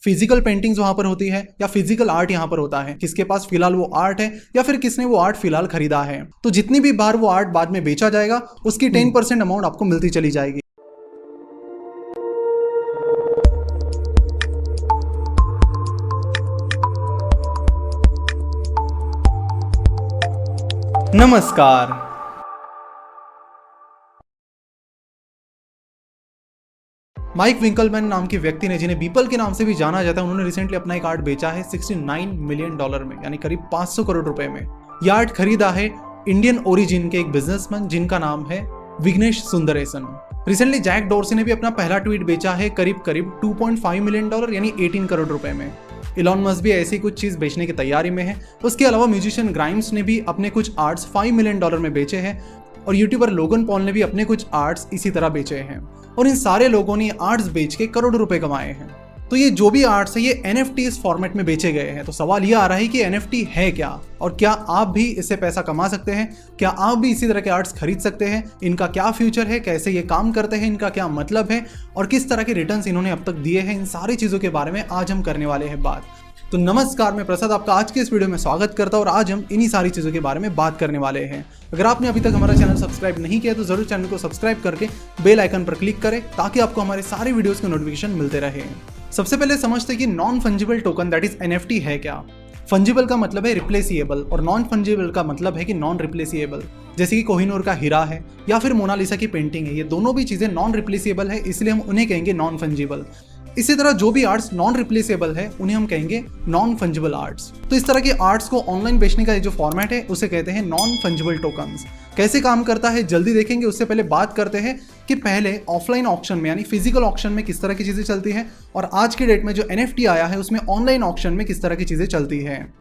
Physical paintings वहां पर होती है या फिजिकल आर्ट यहाँ पर होता है, किसके पास फिलहाल वो आर्ट है या फिर किसने वो आर्ट फिलहाल खरीदा है। तो जितनी भी बार वो आर्ट बाद में बेचा जाएगा उसकी 10% अमाउंट आपको मिलती चली जाएगी। नमस्कार। माइक विंकलमैन नाम के व्यक्ति ने, जिन्हें बीपल के नाम से भी जाना जाता है, उन्होंने रिसेंटली अपना एक आर्ट बेचा है $69 मिलियन में, यानी करीब 500 करोड़ रुपए में। यह आर्ट खरीदा है इंडियन ओरिजिन के एक बिजनेसमैन जिनका नाम है Vighnesh Sundaresan. Recently Jack Dorsey ने भी अपना पहला ट्वीट बेचा है करीब $2.5 मिलियन, यानी 18 करोड़ रुपए में। इलॉन मस्क भी ऐसी कुछ चीज बेचने की तैयारी में है। उसके अलावा म्यूजिशियन ग्राइम्स ने भी अपने कुछ आर्ट्स $5 मिलियन में बेचे हैं और यूट्यूबर लोगन पॉल ने भी अपने कुछ आर्ट्स इसी तरह बेचे हैं। और इन सारे लोगों ने आर्ट्स बेच के करोड़ों रुपए कमाए हैं। तो ये जो भी आर्ट्स है ये NFT इस फॉर्मेट में बेचे गए हैं। तो सवाल ये आ रहा है कि NFT है क्या, और क्या आप भी इससे पैसा कमा सकते हैं? क्या आप भी इसी तरह के आर्ट्स खरीद सकते हैं? इनका क्या फ्यूचर है, कैसे ये काम करते हैं, इनका क्या मतलब है और किस तरह के रिटर्न्स इन्होंने अब तक दिए हैं, इन सारी चीज़ों के बारे में आज हम करने वाले हैं बात। तो नमस्कार, मैं प्रसाद आपका आज के इस वीडियो में स्वागत करता हूं और आज हम इन्हीं सारी चीज़ों के बारे में बात करने वाले हैं। अगर आपने अभी तक हमारा चैनल सब्सक्राइब नहीं किया तो जरूर चैनल को सब्सक्राइब करके बेल आइकन पर क्लिक करें ताकि आपको हमारे सारे वीडियोस के नोटिफिकेशन मिलते रहे। सबसे पहले समझते हैं कि non fungible token that is NFT है क्या। फंजिबल का मतलब है रिप्लेसिएबल और नॉन फंजिबल का मतलब है कि नॉन रिप्लेसिएबल। जैसे कि कोहिनूर का हीरा है या फिर मोनालिसा की पेंटिंग है, ये दोनों भी चीज़ें नॉन रिप्लेसिएबल है, इसलिए हम उन्हें कहेंगे नॉन फंजिबल। इसी तरह जो भी आर्ट्स नॉन रिप्लेसेबल है उन्हें हम कहेंगे नॉन फंजिबल आर्ट्स। तो इस तरह के आर्ट्स को ऑनलाइन बेचने का जो फॉर्मेट है उसे कहते हैं नॉन फंजिबल टोकन्स। कैसे काम करता है जल्दी देखेंगे, उससे पहले बात करते हैं कि पहले ऑफलाइन ऑक्शन में यानी फिजिकल ऑक्शन में किस तरह की चीज़ें चलती हैं और आज के डेट में जो NFT आया है उसमें ऑनलाइन ऑक्शन में किस तरह की चीज़ें चलती हैं।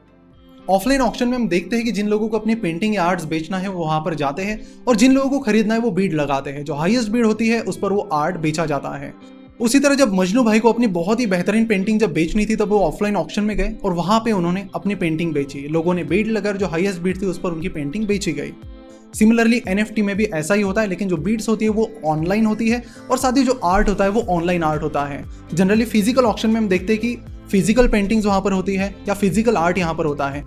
ऑफलाइन ऑक्शन में हम देखते हैं कि जिन लोगों को अपनी पेंटिंग या आर्ट्स बेचना है वो वहाँ पर जाते हैं और जिन लोगों को खरीदना है वो बीड लगाते हैं। जो हाईएस्ट बीड होती है उस पर वो आर्ट बेचा जाता है। उसी तरह जब मजनू भाई को अपनी बहुत ही बेहतरीन पेंटिंग जब बेचनी थी तब वो ऑफलाइन ऑक्शन में गए और वहां पे उन्होंने अपनी पेंटिंग बेची। लोगों ने बीड लगाकर जो हाईएस्ट बीड थी उस पर उनकी पेंटिंग बेची गई। सिमिलरली NFT में भी ऐसा ही होता है, लेकिन जो बीड्स होती है वो ऑनलाइन होती है और साथ ही जो आर्ट होता है वो ऑनलाइन आर्ट होता है। जनरली फिजिकल ऑक्शन में हम देखते हैं कि फिजिकल पेंटिंग्स वहां पर होती है या फिजिकल आर्ट यहाँ पर होता है,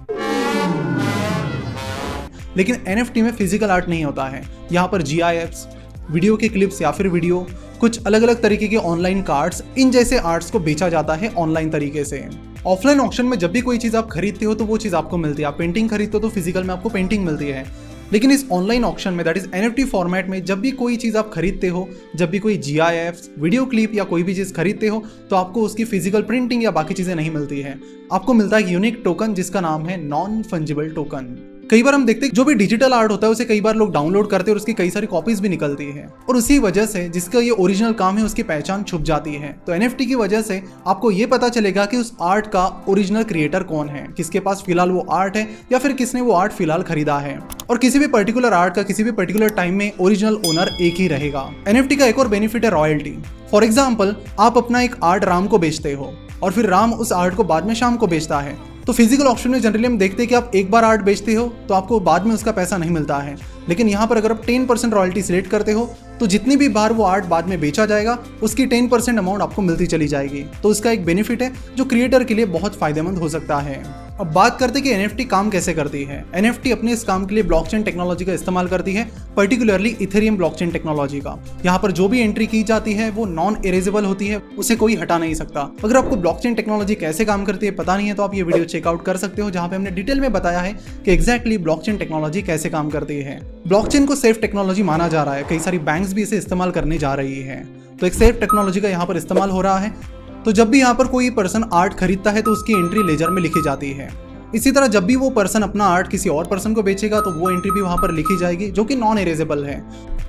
लेकिन NFT में फिजिकल आर्ट नहीं होता है। यहाँ पर GIFs, वीडियो के क्लिप्स या फिर वीडियो, कुछ अलग अलग तरीके के ऑनलाइन कार्ड्स, इन जैसे आर्ट्स को बेचा जाता है ऑनलाइन तरीके से। ऑफलाइन ऑक्शन में जब भी कोई चीज़ आप खरीदते हो तो वो चीज़ आपको मिलती है। आप पेंटिंग खरीदते हो तो फिजिकल में आपको पेंटिंग मिलती है, लेकिन इस ऑनलाइन ऑक्शन में दैट इज NFT फॉर्मेट में जब भी कोई चीज़ आप खरीदते हो, जब भी कोई GIFs, वीडियो क्लिप या कोई भी चीज़ खरीदते हो तो आपको उसकी फिजिकल प्रिंटिंग या बाकी चीज़ें नहीं मिलती है। आपको मिलता है यूनिक टोकन जिसका नाम है नॉन फंजिबल टोकन। कई बार हम देखते हैं जो भी डिजिटल आर्ट होता है उसे कई बार लोग डाउनलोड करते हैं और उसकी कई सारी कॉपीज भी निकलती है और उसी वजह से जिसका ये ओरिजिनल काम है उसकी पहचान छुप जाती है। तो NFT की वजह से आपको ये पता चलेगा कि उस आर्ट का ओरिजिनल क्रिएटर कौन है, किसके पास फिलहाल वो आर्ट है या फिर किसने वो आर्ट फिलहाल खरीदा है। और किसी भी पर्टिकुलर आर्ट का किसी भी पर्टिकुलर टाइम में ओरिजिनल ओनर एक ही रहेगा। NFT का एक और बेनिफिट है रॉयल्टी। फॉर एग्जाम्पल, आप अपना एक आर्ट राम को बेचते हो और फिर राम उस आर्ट को बाद में शाम को बेचता है। तो फिजिकल ऑप्शन में जनरली हम देखते हैं कि आप एक बार आर्ट बेचते हो तो आपको बाद में उसका पैसा नहीं मिलता है, लेकिन यहाँ पर अगर आप 10% रॉयल्टी सिलेक्ट करते हो तो जितनी भी बार वो आर्ट बाद में बेचा जाएगा उसकी 10% अमाउंट आपको मिलती चली जाएगी। तो इसका एक बेनिफिट है जो क्रिएटर के लिए बहुत फायदेमंद हो सकता है। अब बात करते हैं कि NFT काम कैसे करती है। NFT अपने इस काम के लिए ब्लॉकचेन टेक्नोलॉजी का इस्तेमाल करती है, पर्टिकुलरली इथेरियम ब्लॉकचेन टेक्नोलॉजी का। यहाँ पर जो भी एंट्री की जाती है वो नॉन इरेजेबल होती है, उसे कोई हटा नहीं सकता। अगर आपको ब्लॉकचेन टेक्नोलॉजी कैसे काम करती है पता नहीं है तो आप ये वीडियो चेकआउट कर सकते हो, जहाँ पे हमने डिटेल में बताया है कि एग्जैक्टली ब्लॉकचेन टेक्नोलॉजी कैसे काम करती है। ब्लॉकचेन को सेफ टेक्नोलॉजी माना जा रहा है, कई सारी बैंक्स भी इसे इस्तेमाल करने जा रही है। तो एक सेफ टेक्नोलॉजी का यहाँ पर इस्तेमाल हो रहा है। तो जब भी यहाँ पर कोई पर्सन आर्ट खरीदता है तो उसकी एंट्री लेजर में लिखी जाती है। इसी तरह जब भी वो पर्सन अपना आर्ट किसी और पर्सन को बेचेगा तो वो एंट्री भी वहाँ पर लिखी जाएगी जो कि नॉन इरेजेबल है।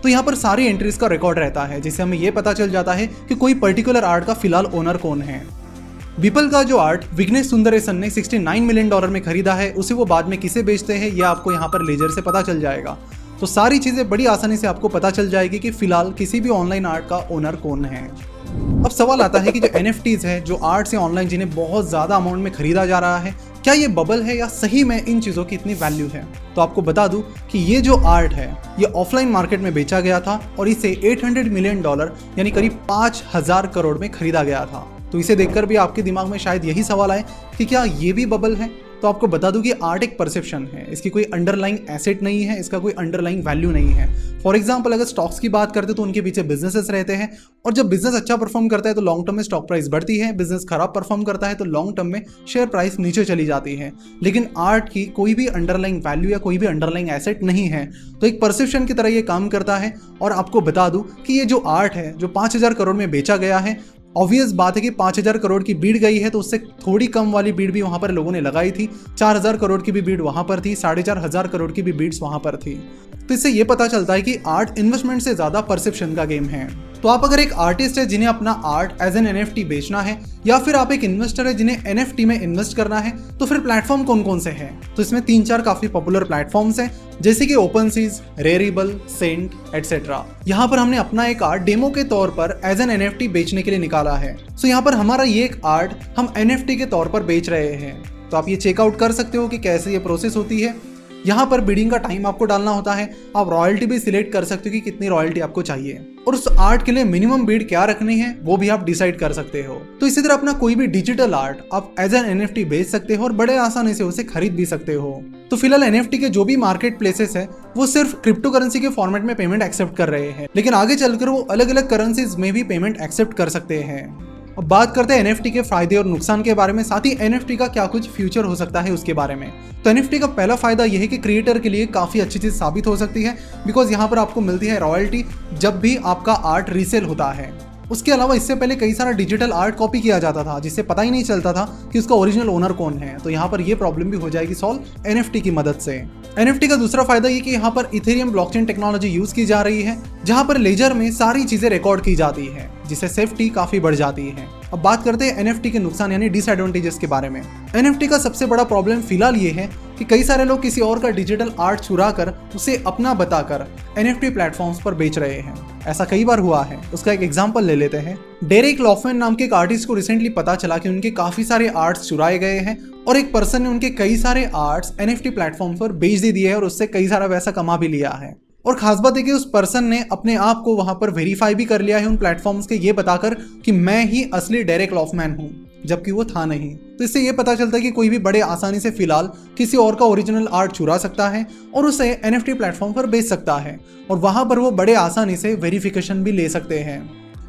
तो यहाँ पर सारी एंट्रीज का रिकॉर्ड रहता है जिससे हमें ये पता चल जाता है कि कोई पर्टिकुलर आर्ट का फिलहाल ओनर कौन है। बीपल का जो आर्ट विघ्नेश सुंदरेसन ने $69 मिलियन में खरीदा है उसे वो बाद में किसे बेचते हैं यह आपको यहाँ पर लेजर से पता चल जाएगा। तो सारी चीज़ें बड़ी आसानी से आपको पता चल जाएगी कि फिलहाल किसी भी ऑनलाइन आर्ट का ओनर कौन है। अब सवाल आता है कि जो NFTs है, जो आर्ट्स है ऑनलाइन जिन्हें बहुत ज़्यादा अमाउंट में खरीदा जा रहा है, क्या ये बबल है या सही में इन चीज़ों की इतनी वैल्यू है। तो आपको बता दूं कि ये जो आर्ट है ये ऑफलाइन मार्केट में बेचा गया था और इसे $800 मिलियन यानी करीब 5000 करोड़ में खरीदा गया था। तो तो इसे देखकर भी आपके दिमाग में शायद यही सवाल आए कि क्या ये भी बबल है। तो आपको बता दूं कि आर्ट एक परसेप्शन है, इसकी कोई अंडरलाइंग एसेट नहीं है, इसका कोई अंडरलाइंग वैल्यू नहीं है। फॉर एग्जांपल अगर स्टॉक्स की बात करते तो उनके पीछे बिजनेसेस रहते हैं, और जब बिजनेस अच्छा परफॉर्म करता है तो लॉन्ग टर्म में स्टॉक प्राइस बढ़ती है, बिजनेस खराब परफॉर्म करता है तो लॉन्ग टर्म में शेयर प्राइस नीचे चली जाती है। लेकिन आर्ट की कोई भी अंडरलाइंग वैल्यू या कोई भी अंडरलाइंग एसेट नहीं है, तो एक परसेप्शन की तरह ये काम करता है। और आपको बता दूं कि ये जो आर्ट है जो 5,000 करोड़ में बेचा गया है, ऑब्वियस बात है कि 5,000 करोड़ की बीड गई है तो उससे थोड़ी कम वाली बीड भी वहां पर लोगों ने लगाई थी, 4,000 करोड़ की भी बीड वहां पर थी, 4,500 करोड़ की भी बीड्स वहां पर थी। तो इससे ये पता चलता है कि आर्ट इन्वेस्टमेंट से ज्यादा परसेप्शन का गेम है। तो आप अगर एक आर्टिस्ट है जिन्हें अपना आर्ट एज एन NFT बेचना है, या फिर आप एक इन्वेस्टर है जिन्हें NFT में इन्वेस्ट करना है, तो फिर प्लेटफॉर्म कौन कौन से हैं? तो इसमें 3-4 काफी पॉपुलर प्लेटफॉर्म्स हैं, जैसे कि ओपनसीज, रेयरिबल, सेंट एटसेट्रा। यहाँ पर हमने अपना एक आर्ट डेमो के तौर पर एज एन NFT बेचने के लिए निकाला है। सो यहाँ पर हमारा ये एक आर्ट हम NFT के तौर पर बेच रहे हैं। तो आप ये चेकआउट कर सकते हो कि कैसे ये प्रोसेस होती है। यहाँ पर बिडिंग का टाइम आपको डालना होता है, आप रॉयल्टी भी सिलेक्ट कर सकते हो कि कितनी रॉयल्टी आपको चाहिए, और उस आर्ट के लिए मिनिमम बिड क्या रखनी है वो भी आप डिसाइड कर सकते हो। तो इसी तरह अपना कोई भी डिजिटल आर्ट आप एज एन NFT बेच सकते हो और बड़े आसानी से उसे खरीद भी सकते हो। तो फिलहाल NFT के जो भी मार्केट प्लेसेस है वो सिर्फ क्रिप्टो करेंसी के फॉर्मेट में पेमेंट एक्सेप्ट कर रहे हैं, लेकिन आगे चलकर वो अलग अलग करेंसीज में भी पेमेंट एक्सेप्ट कर सकते हैं। अब बात करते हैं NFT के फायदे और नुकसान के बारे में, साथ ही NFT का क्या कुछ फ्यूचर हो सकता है उसके बारे में। तो NFT का पहला फायदा यह है कि क्रिएटर के लिए काफी अच्छी चीज साबित हो सकती है, बिकॉज यहाँ पर आपको मिलती है रॉयल्टी जब भी आपका आर्ट रीसेल होता है। उसके अलावा इससे पहले कई सारा डिजिटल आर्ट कॉपी किया जाता था जिससे पता ही नहीं चलता था कि उसका ओरिजिनल ओनर कौन है। तो यहाँ पर ये प्रॉब्लम भी हो जाएगी सॉल्व NFT की मदद से। NFT का दूसरा फायदा ये कि यहाँ पर इथेरियम ब्लॉकचेन टेक्नोलॉजी यूज की जा रही है, जहाँ पर लेजर में सारी चीजें रिकॉर्ड की जाती है, जिससे सेफ्टी काफी बढ़ जाती है। अब बात करते हैं NFT के नुकसान यानी डिसएडवांटेजेस के बारे में। NFT का सबसे बड़ा प्रॉब्लम फिलहाल ये है कि कई सारे लोग किसी और का डिजिटल आर्ट चुरा कर उसे अपना बताकर NFT प्लेटफॉर्म्स पर बेच रहे हैं। ऐसा कई बार हुआ है, उसका एक एग्जांपल ले लेते हैं। डेरेक लॉफमैन नाम के एक आर्टिस्ट को रिसेंटली पता चला कि उनके काफी सारे आर्ट्स चुराए गए हैं और एक पर्सन ने उनके कई सारे आर्ट्स NFT प्लेटफॉर्म पर बेच दिए हैं और उससे कई सारा पैसा कमा भी लिया है। और खास बात है कि उस पर्सन ने अपने आप को वहां पर वेरीफाई भी कर लिया है उन प्लेटफॉर्म्स के ये बताकर कि मैं ही असली डेरेक लॉफमैन हूं, जबकि वो था नहीं। तो इससे ये पता चलता है कि कोई भी बड़े आसानी से फिलहाल किसी और का ओरिजिनल आर्ट चुरा सकता है और उसे NFT प्लेटफॉर्म पर बेच सकता है, और वहां पर वो बड़े आसानी से वेरिफिकेशन भी ले सकते हैं।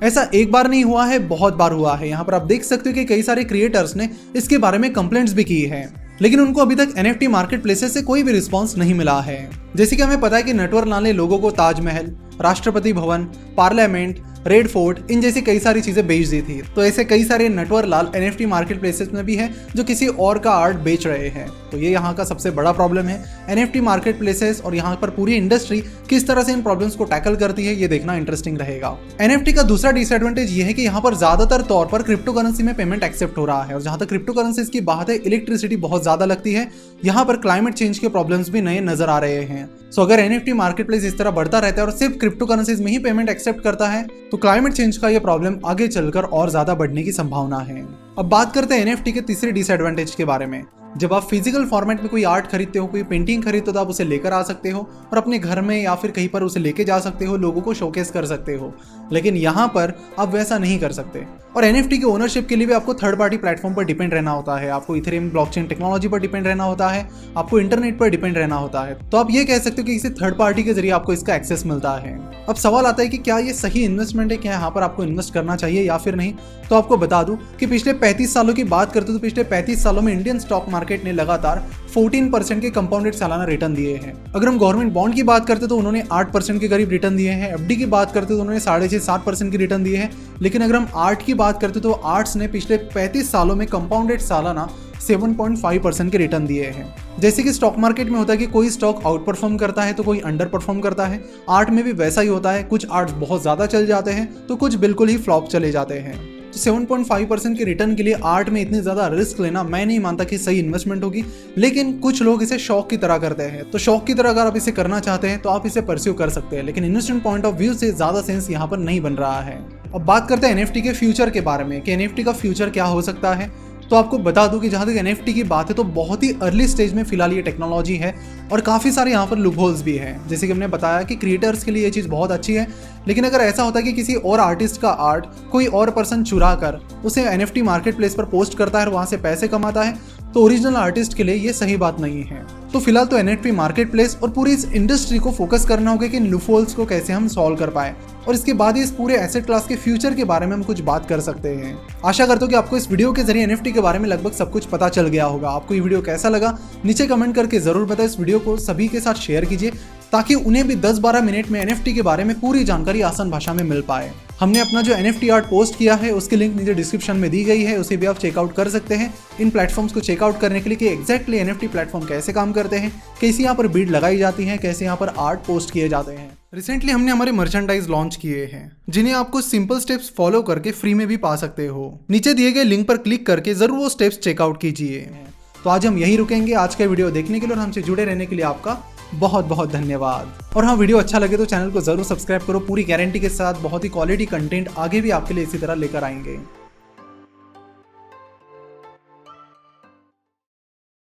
ऐसा एक बार नहीं हुआ है, बहुत बार हुआ है। यहाँ पर आप देख सकते हो कि कई सारे क्रिएटर्स ने इसके बारे में कंप्लेंट्स भी की है, लेकिन उनको अभी तक NFT मार्केट प्लेसेस से कोई भी रिस्पॉन्स नहीं मिला है। जैसे कि हमें पता है कि नटवरलाल ने लोगों को Taj Mahal, Rashtrapati Bhavan, parliament, red fort इन जैसी कई सारी चीजें बेच दी थी। तो ऐसे कई सारे नटवरलाल NFT मार्केट प्लेसेस में भी है जो किसी और का आर्ट बेच रहे हैं। तो ये यहाँ का सबसे बड़ा प्रॉब्लम है। NFT मार्केट प्लेसेस और यहाँ पर पूरी इंडस्ट्री किस तरह से इन प्रॉब्लम्स को टैकल करती है ये देखना इंटरेस्टिंग रहेगा। NFT का दूसरा डिसएडवांटेज ये है कि यहाँ पर ज्यादातर तौर पर क्रिप्टो करेंसी में पेमेंट एक्सेप्ट हो रहा है, और जहाँ तक क्रिप्टो करेंसीज की बात है इलेक्ट्रिसिटी बहुत ज्यादा लगती है। यहाँ पर क्लाइमेट चेंज के प्रॉब्लम्स भी नए नजर आ रहे हैं। सो अगर NFT मार्केट प्लेस इस तरह बढ़ता रहता है और सिर्फ क्रिप्टो करेंसीज में ही पेमेंट एक्सेप्ट करता है तो क्लाइमेट चेंज का ये प्रॉब्लम आगे चलकर और ज्यादा बढ़ने की संभावना है। अब बात करते हैं NFT के तीसरे डिसएडवांटेज के बारे में। जब आप फिजिकल फॉर्मेट में कोई आर्ट खरीदते हो, कोई पेंटिंग खरीदते हो, तो आप उसे लेकर आ सकते हो और अपने घर में या फिर कहीं पर उसे लेके जा सकते हो, लोगों को शोकेस कर सकते हो। लेकिन यहाँ पर आप वैसा नहीं कर सकते। और NFT की ओनरशिप के लिए भी आपको थर्ड पार्टी प्लेटफॉर्म पर डिपेंड रहना होता है, आपको इथेरियम ब्लॉकचेन टेक्नोलॉजी पर डिपेंड रहना होता है, आपको इंटरनेट पर डिपेंड रहना होता है। तो आप ये कह सकते हो कि किसी थर्ड पार्टी के जरिए आपको इसका एक्सेस मिलता है। अब सवाल आता है कि क्या ये सही इन्वेस्टमेंट है, क्या यहाँ पर आपको इन्वेस्ट करना चाहिए या फिर नहीं। तो आपको बता दूं कि पिछले 35 सालों की बात करते तो पिछले 35 सालों में इंडियन स्टॉक मार्केट ने लगातार 14% के कंपाउंडेड सालाना रिटर्न दिए हैं। अगर हम गवर्नमेंट बॉन्ड की बात करते तो उन्होंने 8% के करीब रिटर्न दिए हैं। FD की बात करते तो उन्होंने 6.5-7% की रिटर्न दिए हैं। लेकिन अगर हम आर्ट की बात करते तो आर्ट्स ने पिछले 35 सालों में कंपाउंडेड सालाना 7.5% के रिटर्न दिए हैं। जैसे कि स्टॉक मार्केट में होता है कि कोई स्टॉक आउट परफॉर्म करता है तो कोई अंडर परफॉर्म करता है, आर्ट में भी वैसा ही होता है। कुछ आर्ट्स बहुत ज्यादा चल जाते हैं तो कुछ बिल्कुल ही फ्लॉप चले जाते हैं। तो 7.5% के रिटर्न के लिए आर्ट में इतनी ज्यादा रिस्क लेना मैं नहीं मानता कि सही इन्वेस्टमेंट होगी। लेकिन कुछ लोग इसे शौक की तरह करते हैं, तो शौक की तरह अगर आप इसे करना चाहते हैं तो आप इसे परस्यू कर सकते हैं, लेकिन इन्वेस्टमेंट पॉइंट ऑफ व्यू से ज्यादा सेंस यहाँ पर नहीं बन रहा है। अब बात करते हैं NFT के फ्यूचर के बारे में कि NFT का फ्यूचर क्या हो सकता है। तो आपको बता दूं कि जहां तक NFT की बात है तो बहुत ही अर्ली स्टेज में फिलहाल ये टेक्नोलॉजी है और काफ़ी सारे यहाँ पर लूपहोल्स भी हैं। जैसे कि हमने बताया कि क्रिएटर्स के लिए ये चीज़ बहुत अच्छी है, लेकिन अगर ऐसा होता है कि किसी और आर्टिस्ट का आर्ट कोई और पर्सन चुरा कर उसे NFT मार्केट प्लेस पर पोस्ट करता है और वहाँ से पैसे कमाता है, तो ओरिजिनल आर्टिस्ट के लिए ये सही बात नहीं है। तो फिलहाल तो NFT मार्केट प्लेस और पूरी इस इंडस्ट्री को फोकस करना होगा कि इन लूपहोल्स को कैसे हम सॉल्व कर पाए, और इसके बाद ही इस पूरे एसेट क्लास के फ्यूचर के बारे में हम कुछ बात कर सकते हैं। आशा करता हूं कि आपको इस वीडियो के जरिए NFT के बारे में लगभग सब कुछ पता चल गया होगा। आपको ये वीडियो कैसा लगा नीचे कमेंट करके जरूर बताएं। इस वीडियो को सभी के साथ शेयर कीजिए ताकि उन्हें भी 10-12 मिनट में NFT के बारे में पूरी जानकारी आसान भाषा में मिल पाए। हमने अपना जो NFT आर्ट पोस्ट किया है उसकी लिंक नीचे डिस्क्रिप्शन में दी गई है, उसे भी आप चेकआउट कर सकते हैं। इन प्लेटफॉर्म्स को चेकआउट करने के लिए कि एग्जैक्टली NFT प्लेटफॉर्म कैसे काम करते हैं, कैसे यहाँ पर बीड लगाई जाती है, कैसे यहाँ पर आर्ट पोस्ट किए जाते हैं। रिसेंटली हमने हमारे मर्चेंडाइज लॉन्च किए हैं जिन्हें आपको सिंपल स्टेप्स फॉलो करके फ्री में भी पा सकते हो। नीचे दिए गए लिंक पर क्लिक करके जरूर वो स्टेप्स चेकआउट कीजिए। तो आज हम यहीं रुकेंगे। आज का वीडियो देखने के लिए और हमसे जुड़े रहने के लिए आपका बहुत बहुत धन्यवाद। और हाँ, वीडियो अच्छा लगे तो चैनल को जरूर सब्सक्राइब करो। पूरी गारंटी के साथ बहुत ही क्वालिटी कंटेंट आगे भी आपके लिए इसी तरह लेकर आएंगे।